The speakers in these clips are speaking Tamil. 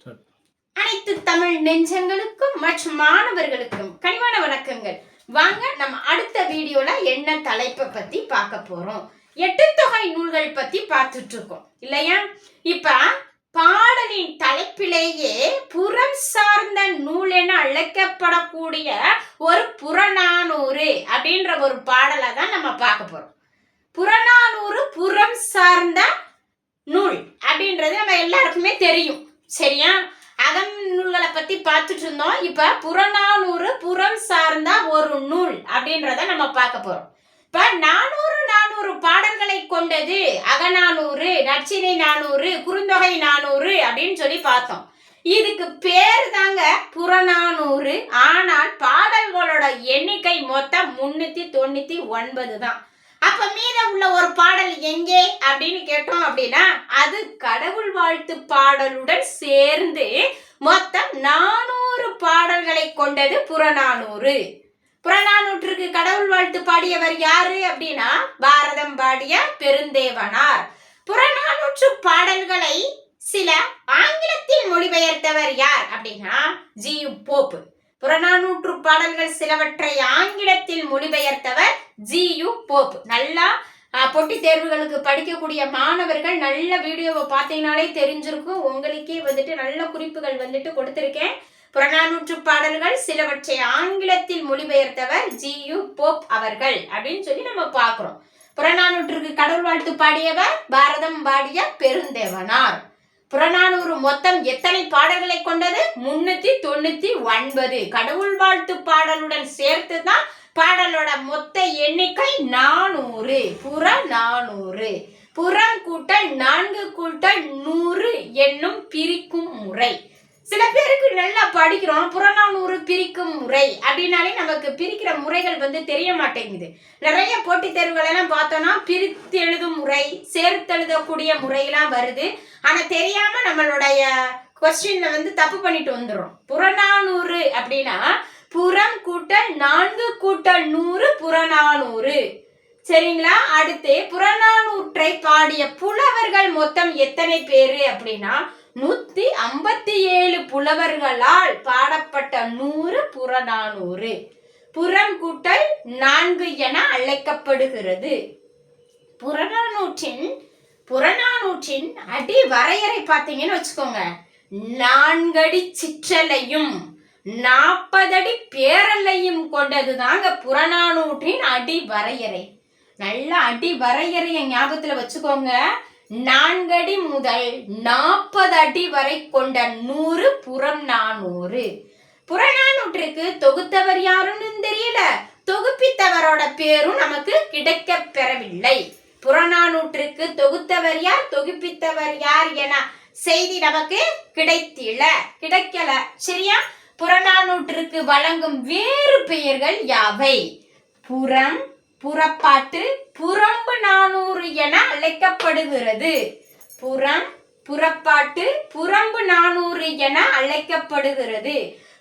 அனைத்து தமிழ் நெஞ்சங்களுக்கும் மற்றும் மாணவர்களுக்கும் கனிவான வணக்கங்கள். வாங்க நம்ம அடுத்த வீடியோல என்ன தலைப்பை பத்தி பார்க்க போறோம். எட்டுத்தொகை நூல்கள் பத்தி பார்த்துட்டு இருக்கோம் இல்லையா? இப்ப பாடலின் தலைப்பிலேயே புறம் சார்ந்த நூல் என அழைக்கப்படக்கூடிய ஒரு புறநானூறு அப்படின்ற ஒரு பாடலை தான் நம்ம பார்க்க போறோம். புறநானூறு புறம் சார்ந்த நூல் அப்படின்றது நம்ம எல்லாருக்குமே தெரியும், சரியா? அகம் நூல்களை பத்தி பார்த்துட்டு இருந்தோம். இப்ப புறநானூறு புறம் சார்ந்த ஒரு நூல் அப்படின்றத நம்ம பார்க்க போறோம். இப்ப 400 பாடல்களை கொண்டது அகநானூறு, நச்சினை நானூறு, குறுந்தொகை நானூறு அப்படின்னு சொல்லி பார்த்தோம். இதுக்கு பேரு தாங்க புறநானூறு. ஆனால் பாடல்களோட எண்ணிக்கை மொத்தம் 399 தான். அப்ப மீத உள்ள ஒரு பாடல் எங்கே அப்படின்னு கேட்டோம் அப்படின்னா அது கடவுள் வாழ்த்து பாடலுடன் சேர்ந்து மொத்தம் 400 பாடல்களை கொண்டது புறநானூறு. புறநானூற்றுக்கு கடவுள் வாழ்த்து பாடியவர் யாரு அப்படின்னா பாரதம் பாடிய பெருந்தேவனார். புறநானூற்று பாடல்களை சில ஆங்கிலத்தில் மொழிபெயர்த்தவர் யார் அப்படின்னா ஜி.யு. போப். புறநானூற்று பாடல்கள் சிலவற்றை ஆங்கிலத்தில் மொழிபெயர்த்தவர் ஜி.யு. போப். நல்லா போட்டி தேர்வுகளுக்கு படிக்கக்கூடிய மாணவர்கள் நல்ல வீடியோவை பார்த்தீங்கனாலே தெரிஞ்சிருக்கும். உங்களுக்கே நல்ல குறிப்புகள் கொடுத்திருக்கேன். புறநானூற்று பாடல்கள் சிலவற்றை ஆங்கிலத்தில் மொழிபெயர்த்தவர் ஜி.யு. போப் அவர்கள் அப்படின்னு சொல்லி நம்ம பார்க்கிறோம். புறநானூற்றுக்கு கடவுள் வாழ்த்து பாடியவர் பாரதம் பாடிய பெருந்தேவனார். புறநானூறு மொத்தம் எத்தனை பாடல்களை கொண்டது? 399. கடவுள் வாழ்த்து பாடலுடன் சேர்த்து தான் பாடலோட மொத்த எண்ணிக்கை 400. புறநானூறு. புறம் கூட்டல் 4 கூட்டல் 100 என்னும் பிரிக்கும் முறை. சில பேருக்கு நல்லா படிக்கிறோம், புறநானூறு பிரிக்கும் முறை அப்படின்னாலே நமக்கு பிரிக்கிற முறைகள் தெரிய மாட்டேங்குது. நிறைய போட்டித் தேர்வுகள் எல்லாம் பார்த்தோம்னா பிரித்து எழுதும் முறை, சேர்த்து எழுதக்கூடிய முறையெல்லாம் வருது. ஆனா தெரியாம நம்மளுடைய கொஸ்டின்ல தப்பு பண்ணிட்டு வந்துடும். புறநானூறு அப்படின்னா புறம் கூட்டல் 4 கூட்டல் 100 புறநானூறு, சரிங்களா? அடுத்து புறநானூற்றை பாடிய புலவர்கள் மொத்தம் எத்தனை பேரு அப்படின்னா 157 புலவர்களால் பாடப்பட்ட 100 புறநானூறு. புறம் கூட்டல் 4 என அழைக்கப்படுகிறது. புறநானூற்றின் அடி வரையறை பார்த்தீங்கன்னு வச்சுக்கோங்க, 4 அடி சிற்றலையும் 40 அடி பேரலையும் கொண்டது தாங்க புறநானூற்றின் அடி வரையறை. நல்ல அடி வரையறையை ஞாபகத்துல வச்சுக்கோங்க. 4 அடி முதல் 40 அடி வரை கொண்ட 100 புறநானூறு. புறநானூற்றுக்கு தொகுத்தவர் யாருன்னு தெரியல, தொகுப்பித்தவரோட பேரும் நமக்கு கிடைக்க பெறவில்லை. புறநானூற்றுக்கு தொகுத்தவர் யார், தொகுப்பித்தவர் யார் என செய்தி நமக்கு கிடைக்கல, சரியா? புறநானூற்றுக்கு வழங்கும் வேறு பெயர்கள் யாவை? புறம், புறப்பாட்டு, புறம்பு நானூறு என அழைக்கப்படுகிறது. புறம், புறப்பாட்டு, புறம்பு நானூறு என அழைக்கப்படுகிறது.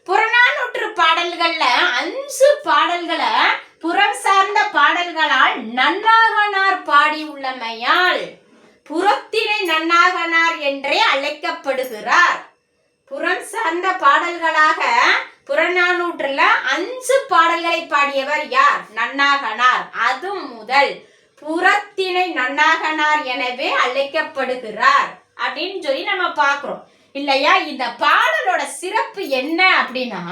புறநானூற்று பாடல்கள்ல 5 பாடல்களை புறம் சார்ந்த பாடல்களால் நன்னாகனார் பாடியுள்ளமையால் புறத்திணை நன்னாகனார் என்றே அழைக்கப்படுகிறார். புறம் சார்ந்த பாடல்களாக புறநானூற்றுல 5 பாடல்களை பாடியவர் யார்? நன்னாகனார். அது முதல் புறத்திணை நன்னாகனார் எனவே அழைக்கப்படுகிறார் அப்படின்னு சொல்லி நம்ம பார்க்கிறோம் இல்லையா? இந்த பாடலோட சிறப்பு என்ன அப்படின்னா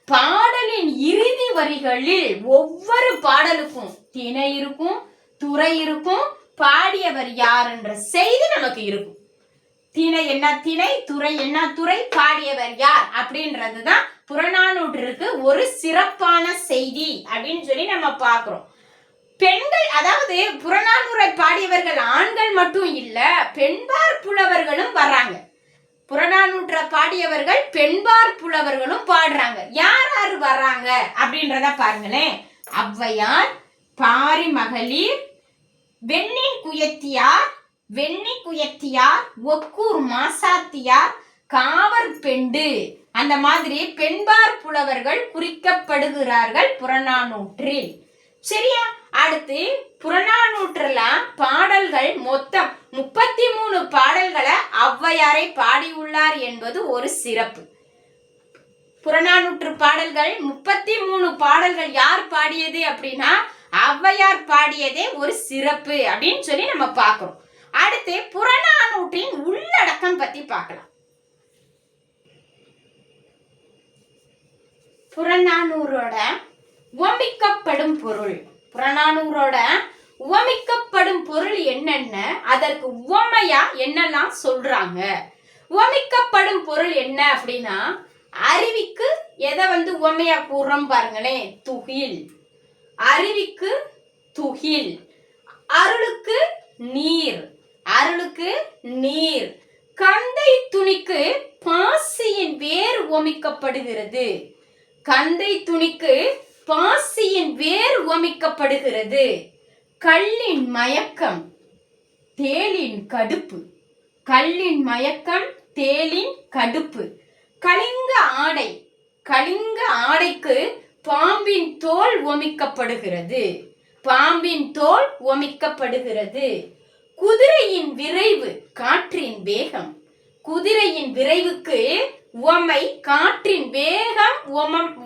பாடலின் இறுதி வரிகளில் ஒவ்வொரு பாடலுக்கும் திணை இருக்கும், துறை இருக்கும், பாடியவர் யார் என்ற செய்தி நமக்கு இருக்கும். திணை என்ன திணை, துறை என்ன துறை, பாடியவர் யார் அப்படின்றதுதான் புறநானூற்றுக்கு ஒரு சிறப்பான செய்தி அப்படின்னு சொல்லி நம்ம பார்க்கிறோம். பெண்கள், அதாவது புறநானூரை பாடியவர்கள் ஆண்கள் மட்டும் இல்ல, பெண்பார் புலவர்களும் வர்றாங்க. புறநானூற்றை பாடியவர்கள் பெண்பார் புலவர்களும் பாடுறாங்க. யார் யாரு வர்றாங்க அப்படின்றத பாருங்களேன். ஔவையார், பாரி மகளிர், வெண்ணின் குயத்தியார், ஒக்கூர் மாசாத்தியார், காவர் பெண்டு, அந்த மாதிரி பெண்பார் புலவர்கள் குறிக்கப்படுகிறார்கள் புறநானூற்றில். சரியா? அடுத்து புறநானூற்றுல பாடல்கள் மொத்தம் 33 பாடல்களை ஔவையாரை பாடியுள்ளார் என்பது ஒரு சிறப்பு. புறநானூற்று பாடல்கள் 33 பாடல்கள் யார் பாடியது அப்படின்னா ஔவையார் பாடியதே ஒரு சிறப்பு அப்படின்னு சொல்லி நம்ம பார்க்கிறோம். அடுத்து புறநானூற்றின் உள்ளடக்கம் பத்தி பார்க்கலாம். புறநானூறோட உவமிக்கப்படும் பொருள், புறநானூறோட உவமிக்கப்படும் பொருள் என்னென்ன, அதற்கு உவமையா என்னெல்லாம் சொல்றாங்க. உவமிக்கப்படும் பொருள் என்ன அப்படின்னா அருவிக்கு எதை உவமையா கூறுறோம் பாருங்களேன், துகில். அருவிக்கு துகில், அருளுக்கு நீர், அருளுக்கு நீர். கந்தை துணிக்கு பாசியின் வேர் உவமிக்கப்படுகிறது, கந்தை துணிக்கு பாசியின் வேர் உவமிக்கப்படுகிறது. கல்லின் மயக்கம் தேளின் கடுப்பு, கல்லின் மயக்கம் தேளின் கடுப்பு. கலிங்க ஆடை, கலிங்க ஆடைக்கு பாம்பின் தோல் உவமிக்கப்படுகிறது, பாம்பின் தோல் உவமிக்கப்படுகிறது. குதிரையின் விரைவு காற்றின் வேகம், குதிரையின் விரைவுக்கு உவமை காற்றின் வேகம்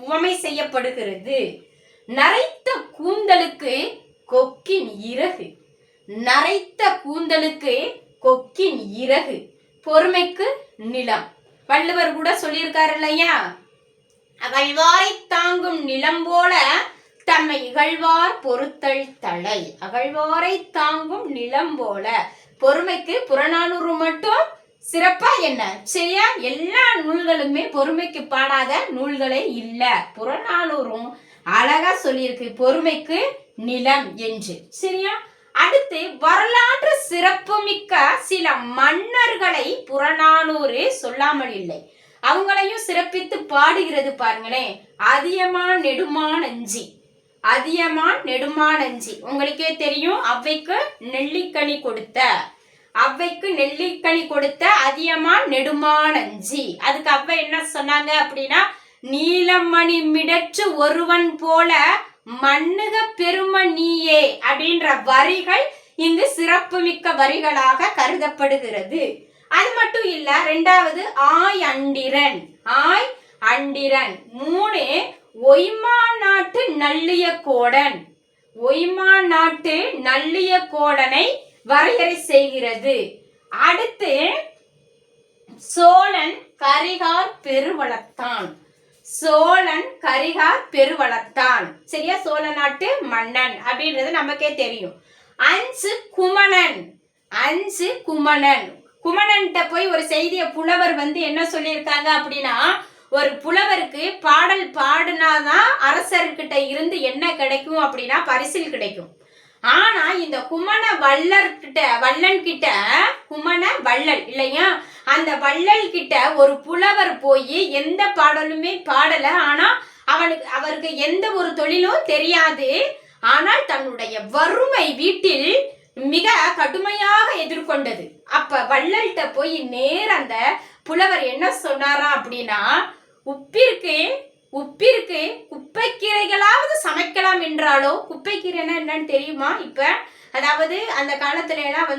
உவமை செய்யப்படுகிறது. நரைத்த கூந்தலுக்கு கொக்கின் இறகு, நரைத்த கூந்தலுக்கு கொக்கின் இறகு. பொறுமைக்கு நிலம், வள்ளுவர் கூட சொல்லியிருக்காரு இல்லையா, அகழ்வாரை தாங்கும் நிலம் போல தம்மை இகழ்வார் பொறுத்தல் தலை, அகழ்வாரை தாங்கும் நிலம் போல. பொறுமைக்கு புறநானூறு மட்டும் சிறப்பா என்ன, சரியா? எல்லா நூல்களுமே பொறுமைக்கு பாடாத நூல்களே இல்ல, புறநானூறும் அழகா சொல்லியிருக்கு பொறுமைக்கு நிலம் என்று, சரியா? அடுத்து வரலாற்று சிறப்புமிக்க சில மன்னர்களை புறநானூறு சொல்லாமல் இல்லை, அவங்களையும் சிறப்பித்து பாடுகிறது பாருங்களேன். அதியமான் நெடுமானஞ்சி, அதியமான் நெடுமானஞ்சி உங்களுக்கே தெரியும், அவ்வைக்கு நெல்லிக்கனி கொடுத்த, அவ்வைக்கு நெல்லிக்கனி கொடுத்த அதியமான் நெடுமானஞ்சி. அதுக்கு அவ்வை என்ன சொன்னாங்க அப்படின்னா, நீலமணி மிடற்று ஒருவன் போல மண்ணுக பெரும நீயே அப்படின்ற வரிகள் இங்கு சிறப்புமிக்க வரிகளாக கருதப்படுகிறது. அது மட்டும் இல்ல, ரெண்டாவது ஆய் அண்டிரன், ஆய் அண்டிரன். 3 ஒய்மா நாட்டு நல்லிய கோடன், ஒய்மா நாட்டு நல்லிய கோடனை வரையறை செய்கிறது. அடுத்து சோழன் கரிகார் பெருவளத்தான், சோழன் கரிகார் பெருவளத்தான், சரியா? சோழ நாட்டு மன்னன் அப்படின்றது நமக்கே தெரியும். 5 குமணன், 5 குமணன். குமணன்ட்ட போய் ஒரு செய்திய புலவர் என்ன சொல்லியிருக்காங்க அப்படின்னா, ஒரு புலவருக்கு பாடல் பாடினாதான் அரசர்கிட்ட இருந்து என்ன கிடைக்கும் அப்படின்னா பரிசில் கிடைக்கும். ஆனா இந்த குமண வள்ளர்கிட்ட, வள்ளன் கிட்ட, குமண வள்ளல் இல்லையா, அந்த வள்ளல் கிட்ட ஒரு புலவர் போய் எந்த பாடலுமே பாடல, ஆனா அவருக்கு எந்த ஒரு தொழிலும் தெரியாது. ஆனால் தன்னுடைய வறுமை வீட்டில் மிக கடுமையாக எதிர்கொண்டது. அப்ப வள்ளல்கிட்ட போய் நேர அந்த புலவர் என்ன சொன்னாரா அப்படின்னா, உப்பிற்கு உப்பிற்கு குப்பைக்கீரைகளாவது சமைக்கலாம் என்றாலோ, குப்பைக்கீரைன்னா என்னன்னு தெரியுமா? இப்ப அதாவது அந்த காலத்துல எல்லாம்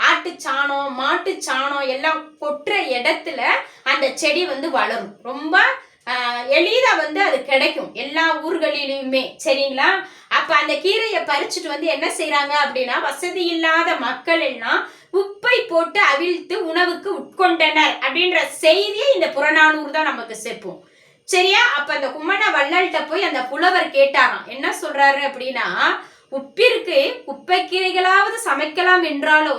ஆட்டு சாணம் மாட்டு சாணம் எல்லாம் கொட்டுற இடத்துல அந்த செடி வளரும், ரொம்ப எளிதா அது கிடைக்கும் எல்லா ஊர்களிலுமே, சரிங்களா? அப்ப அந்த கீரையை பறிச்சுட்டு என்ன செய்யறாங்க அப்படின்னா, வசதி இல்லாத மக்கள் எல்லாம் உப்பை போட்டு அவிழ்த்து உணவுக்கு உட்கொண்டனர் அப்படின்ற செய்தியை இந்த புறநானூறு தான் நமக்கு சேர்ப்போம், சரியா? அப்ப அந்த குமண வள்ளல்கிட்ட போய் அந்த புலவர் கேட்டாராம், என்ன சொல்றாரு அப்படின்னா, உப்பிற்கு குப்பைக்கீரைகளாவது சமைக்கலாம் என்றாலோ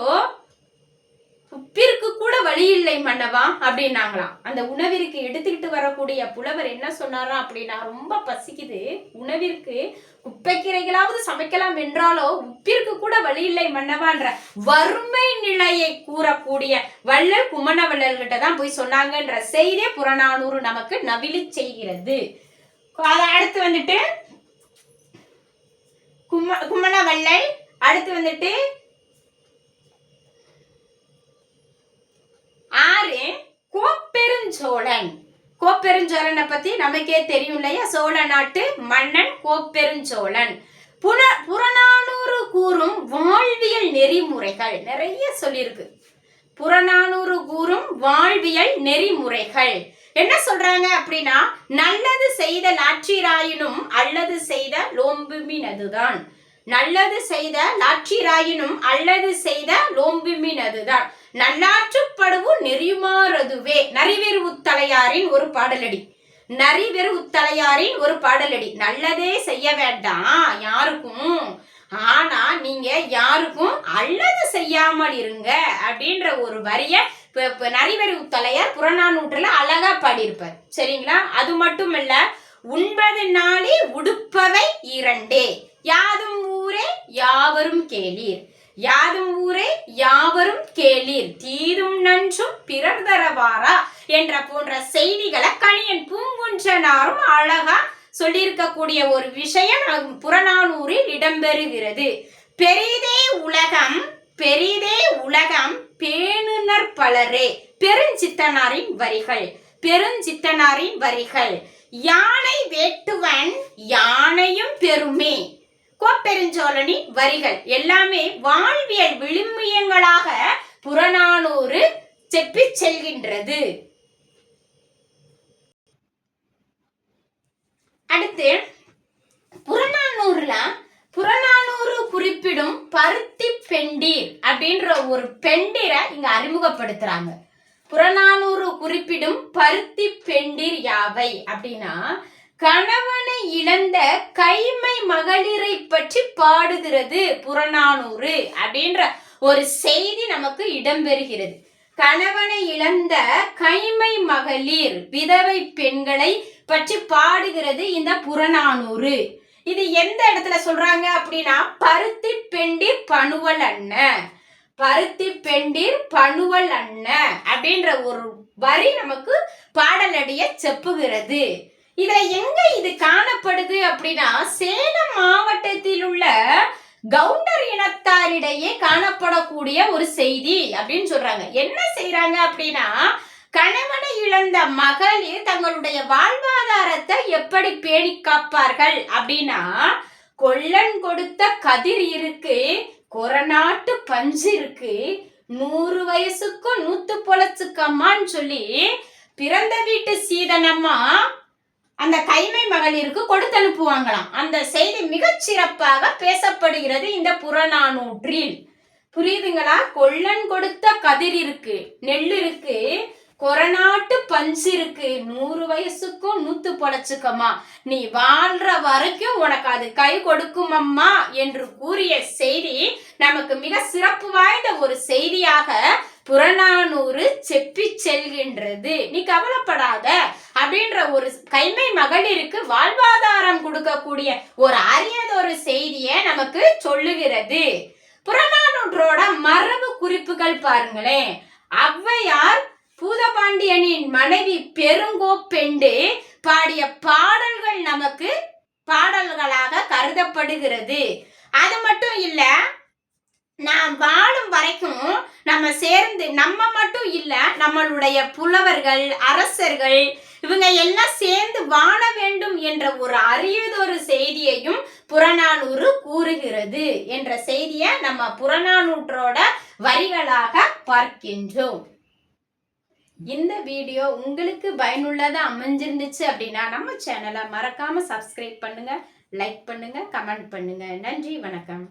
உப்பிற்கு கூட வழி இல்லை மன்னவா அப்படின்னாங்களாம். அந்த உணவிற்கு எடுத்துக்கிட்டு வரக்கூடிய புலவர் என்ன சொன்னாரா அப்படின்னா, ரொம்ப பசிக்குது, உணவிற்கு குப்பைக்கீரைகளாவது சமைக்கலாம் என்றாலோ உப்பிற்கு கூட வழி இல்லை மன்னவான்ற வறுமை நிலையை கூறக்கூடிய வள்ளல் குமண வள்ளல்கிட்ட தான் போய் சொன்னாங்கன்ற செய்தியை புறநானூறு நமக்கு நவிலி செய்கிறது. அடுத்து குமண வள்ளல். அடுத்து 6 கோப்பெருஞ்சோழன். கோப்பெருஞ்சோழனை பத்தி நமக்கே தெரியும் இல்லையா, சோழ நாட்டு மன்னன் கோப்பெருஞ்சோழன். புறநானூறு கூறும் வாழ்வியல் நெறிமுறைகள் நிறைய சொல்லியிருக்கு. புறநானூறு கூறும் வாழ்வியல் நெறிமுறைகள் என்ன சொல்றாங்க அப்படின்னா, நல்லது செய்த லாற்றிராயினும் அல்லது செய்த லோம்புமினதுதான். நல்லது செய்த லாற்றிராயினும் அல்லது செய்த லோம்புமினதுதான். நல்லாற்றுப்படுவு நெறியுமாறதுவே. நரிவெறுவுத்தலையாரின் ஒரு பாடலடி. நரிவெறுவுத்தலையாரின் ஒரு பாடலடி. நல்லதே செய்ய வேண்டாம் யாருக்கும், ஆனா நீங்க யாருக்கும் அல்லது செய்யாமல் இருங்க அப்படின்ற ஒரு வரிய நரிவெறுவுத்தலையார் புறநானூற்றுல அழகா பாடியிருப்பார். சரிங்களா? அது மட்டும் இல்ல, உண்பது நாளே உடுப்பவை இரண்டே, யாதும் ஊரே யாவரும் கேளீர். யாதும் ஊரே யாவரும் கேளீர், தீதும் நன்றும் பிறர் தரவாரா என்ற போன்ற செய்திகளை கணியன் பூங்குன்றனாரும் அழகா சொல்லியிருக்கக்கூடிய ஒரு விஷயம் புறநானூறில் இடம்பெறுகிறது. பெரிதே உலகம் பெரிதே உலகம் பேணுனர் பலரே. பெருஞ்சித்தனாரின் வரிகள். பெருஞ்சித்தனாரின் வரிகள். யானை வேட்டுவன் யானையும் பெருமே. கோப்பெருஞ்சோழனின் வரிகள் எல்லாமே வாழ்வியல் விழுமியங்களாக புறநானூறு செப்பி செல்கின்றது. அடுத்து புறநானூறு குறிப்பிடும் பருத்தி பெண்டீர் அப்படின்ற ஒரு பெண்டிரை இங்க அறிமுகப்படுத்துறாங்க. புறநானூறு குறிப்பிடும் பருத்தி பெண்டீர் யாவை அப்படின்னா, கணவனை இழந்த கைமை மகளிரை பற்றி பாடுகிறது புறநானூறு அப்படின்ற ஒரு செய்தி நமக்கு இடம்பெறுகிறது. கணவனை இழந்த கைமை மகளிர் விதவை பெண்களை பற்றி பாடுகிறது இந்த புறநானூறு. இது எந்த இடத்துல சொல்றாங்க அப்படின்னா, பருத்தி பெண்டீர் பணுவல் அண்ண. பருத்தி பெண்டீர் பணுவல் அண்ண அப்படின்ற ஒரு வரி நமக்கு பாடலடிய செப்புகிறது. இதுல எங்க இது காணப்படுது அப்படின்னா, சேலம் மாவட்டத்தில் உள்ள கவுண்டர் இனத்தாரிடையே காணப்படக்கூடிய ஒரு செய்தி அப்படின்னு சொல்றாங்க. என்ன செய்யறாங்க அப்படின்னா, கணவனை இழந்த மகளிர் தங்களுடைய வாழ்வாதாரத்தை எப்படி பேணி காப்பார்கள் அப்படின்னா, கொல்லன் கொடுத்த கதிர் இருக்கு, கொரநாட்டு பஞ்சு இருக்கு, 100 வயசுக்கும் 100 பொழச்சுக்கம்மான்னு சொல்லி பிறந்த வீட்டு சீதனம்மா அந்த கைமை மகளிருக்கு கொடுத்து அனுப்புவாங்களாம். அந்த செய்தி மிகச்சிறப்பாக பேசப்படுகிறது இந்த புறநானூற்றில். புரியுதுங்களா? கொல்லன் கொடுத்த கதிர் இருக்கு, நெல் இருக்கு, கொரநாட்டு பஞ்சு இருக்கு, 100 வயசுக்கும் 100 பொழச்சுக்கம்மா, நீ வாழ்ற வரைக்கும் உனக்கு அது கை கொடுக்குமம்மா என்று கூறிய செய்தி நமக்கு மிக சிறப்பு வாய்ந்த ஒரு செய்தியாக புறநானூறு செப்பி செல்கின்றது. நீ கவலைப்படாத அப்படின்ற ஒரு கைமை மகளிருக்கு வாழ்வாதாரம் கொடுக்கக்கூடிய ஒரு அரியதொரு செய்தியை நமக்கு சொல்லுகிறது. புறநானூற்றோட மரபு குறிப்புகள் பாருங்களேன். ஔவையார் பூதபாண்டியனின் மனைவி பெருங்கோப்பெண்டு பாடிய பாடல்கள் நமக்கு பாடல்களாக கருதப்படுகிறது. அது மட்டும் இல்ல, நாம் வாழும் வரைக்கும் நம்ம சேர்ந்து, நம்ம மட்டும் இல்ல, நம்மளுடைய புலவர்கள், அரசர்கள் இவங்க எல்லாம் சேர்ந்து வாழ வேண்டும் என்ற ஒரு அரியதொரு செய்தியையும் புறநானூறு கூறுகிறது என்ற செய்தியை நம்ம புறநானூற்றோட வரிகளாக பார்க்கின்றோம். இந்த வீடியோ உங்களுக்கு பயனுள்ளதா அமைஞ்சிருந்துச்சு அப்படின்னா நம்ம சேனலை மறக்காம சப்ஸ்கிரைப் பண்ணுங்க, லைக் பண்ணுங்க, கமெண்ட் பண்ணுங்க. நன்றி, வணக்கம்.